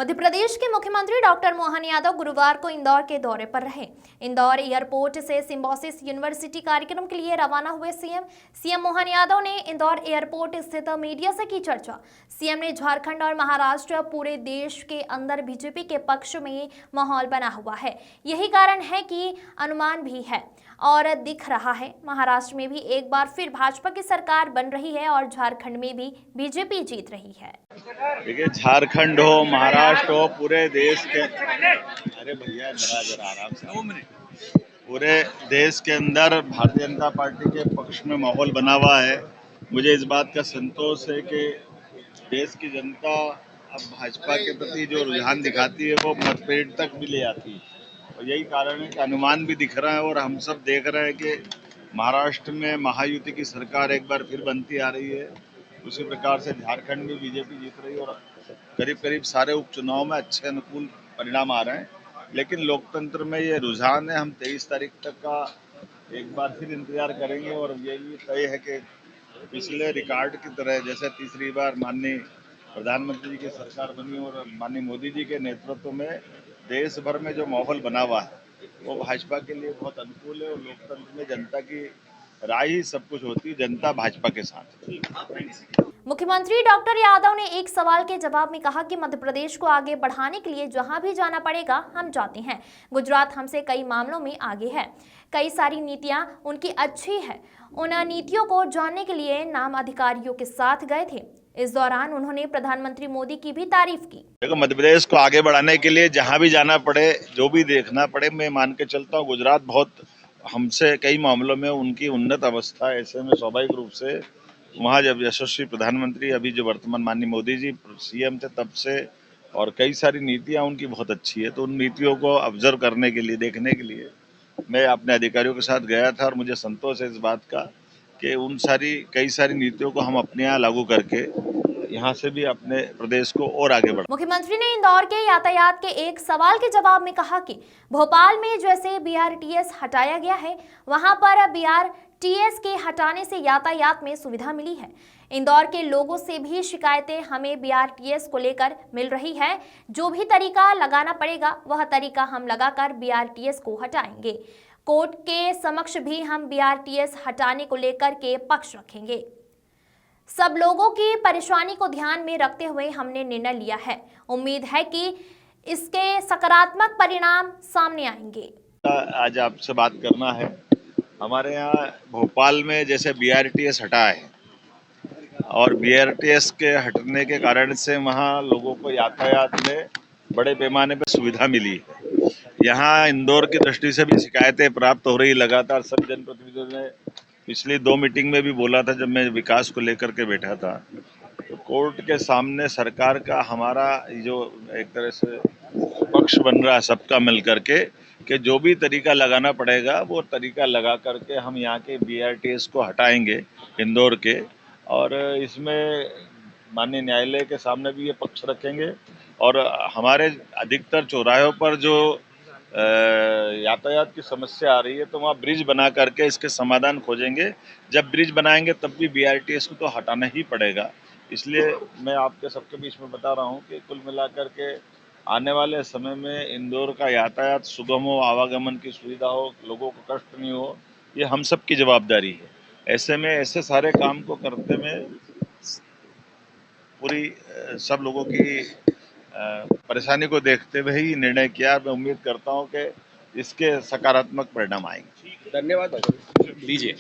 मध्य प्रदेश के मुख्यमंत्री डॉक्टर मोहन यादव गुरुवार को इंदौर के दौरे पर रहे। इंदौर एयरपोर्ट से सिम्बोसिस यूनिवर्सिटी कार्यक्रम के लिए रवाना हुए सीएम मोहन यादव ने इंदौर एयरपोर्ट स्थित मीडिया से की चर्चा। सीएम ने झारखंड और महाराष्ट्र पूरे देश के अंदर बीजेपी के पक्ष में माहौल बना हुआ है। यही कारण है कि अनुमान भी है और दिख रहा है। महाराष्ट्र में भी एक बार फिर भाजपा की सरकार बन रही है और झारखंड में भी बीजेपी जीत रही है। देखिए, झारखंड हो, महाराष्ट्र हो, पूरे देश के अरे भैया जरा आराम से पूरे देश के अंदर भारतीय जनता पार्टी के पक्ष में माहौल बना हुआ है। मुझे इस बात का संतोष है कि देश की जनता अब भाजपा के प्रति जो रुझान दिखाती है वो मतपेट तक भी ले आती है और यही कारण है कि अनुमान भी दिख रहा है और हम सब देख रहे हैं कि महाराष्ट्र में महायुति की सरकार एक बार फिर बनती आ रही है। उसी प्रकार से झारखंड में बीजेपी जीत रही है और करीब करीब सारे उपचुनाव में अच्छे अनुकूल परिणाम आ रहे हैं। लेकिन लोकतंत्र में ये रुझान है। हम 23 तारीख तक का एक बार फिर इंतजार करेंगे और ये भी तय है कि पिछले रिकॉर्ड की तरह जैसे तीसरी बार माननीय प्रधानमंत्री जी की सरकार बनी और माननीय मोदी जी के नेतृत्व में देश भर में जो माहौल बना हुआ है वो भाजपा के लिए बहुत अनुकूल है और लोकतंत्र में जनता की राय ही सब कुछ होती है। जनता भाजपा के साथ है। मुख्यमंत्री डॉक्टर यादव ने एक सवाल के जवाब में कहा कि मध्य प्रदेश को आगे बढ़ाने के लिए जहां भी जाना पड़ेगा हम जाते हैं। गुजरात हमसे कई मामलों में आगे है, कई सारी नीतियां उनकी अच्छी है। उन नीतियों को जानने के लिए नाम अधिकारियों के साथ गए थे। इस दौरान उन्होंने प्रधानमंत्री मोदी की भी तारीफ की। देखो, मध्य प्रदेश को आगे बढ़ाने के लिए जहां भी जाना पड़े, जो भी देखना पड़े, मैं मान के चलता हूँ गुजरात बहुत हमसे कई मामलों में उनकी उन्नत अवस्था है। ऐसे में स्वाभाविक रूप से वहाँ जब यशस्वी प्रधानमंत्री अभी जो वर्तमान माननीय मोदी जी सीएम थे तब से और कई सारी नीतियाँ उनकी बहुत अच्छी है, तो उन नीतियों को ऑब्जर्व करने के लिए, देखने के लिए मैं अपने अधिकारियों के साथ गया था और मुझे संतोष है इस बात का कि उन कई सारी नीतियों को हम अपने यहाँ लागू करके यहाँ से भी अपने प्रदेश को और आगे बढ़ा। मुख्यमंत्री ने इंदौर के यातायात के एक सवाल के जवाब में कहा कि भोपाल में जैसे बीआरटीएस हटाया गया है वहां पर बीआरटीएस के हटाने से यातायात में सुविधा मिली है। इंदौर के लोगों से भी शिकायतें हमें बीआरटीएस को लेकर मिल रही है। जो भी तरीका लगाना पड़ेगा वह तरीका हम लगाकर बीआरटीएस को हटाएंगे। कोर्ट के समक्ष भी हम बीआरटीएस हटाने को लेकर के पक्ष रखेंगे। सब लोगों की परेशानी को ध्यान में रखते हुए हमने निर्णय लिया है। उम्मीद है कि इसके सकारात्मक परिणाम सामने आएंगे। आज आपसे बात करना है। हमारे यहाँ भोपाल में जैसे बीआरटीएस हटा है और बीआरटीएस के हटने के कारण से वहाँ लोगों को यातायात में बड़े पैमाने पर सुविधा मिली है। यहाँ इंदौर की दृष्टि से भी शिकायतें प्राप्त हो रही लगातार। सब जनप्रतिनिधियों ने पिछली 2 मीटिंग में भी बोला था जब मैं विकास को लेकर के बैठा था, तो कोर्ट के सामने सरकार का हमारा जो एक तरह से पक्ष बन रहा है सबका मिल करके कि जो भी तरीका लगाना पड़ेगा वो तरीका लगा करके हम यहाँ के बीआरटीएस को हटाएंगे इंदौर के, और इसमें माननीय न्यायालय के सामने भी ये पक्ष रखेंगे और हमारे अधिकतर चौराहों पर जो यातायात की समस्या आ रही है तो वहाँ ब्रिज बना करके इसके समाधान खोजेंगे। जब ब्रिज बनाएंगे तब भी बीआरटीएस को तो हटाना ही पड़ेगा। इसलिए मैं आपके सबके बीच में बता रहा हूँ कि कुल मिलाकर के आने वाले समय में इंदौर का यातायात सुगम हो, आवागमन की सुविधा हो, लोगों को कष्ट नहीं हो, ये हम सब की जवाबदारी है। ऐसे में ऐसे सारे काम को करते में पूरी सब लोगों की परेशानी को देखते हुए ही निर्णय किया। मैं उम्मीद करता हूं कि इसके सकारात्मक परिणाम आएंगे। धन्यवाद दीजिए।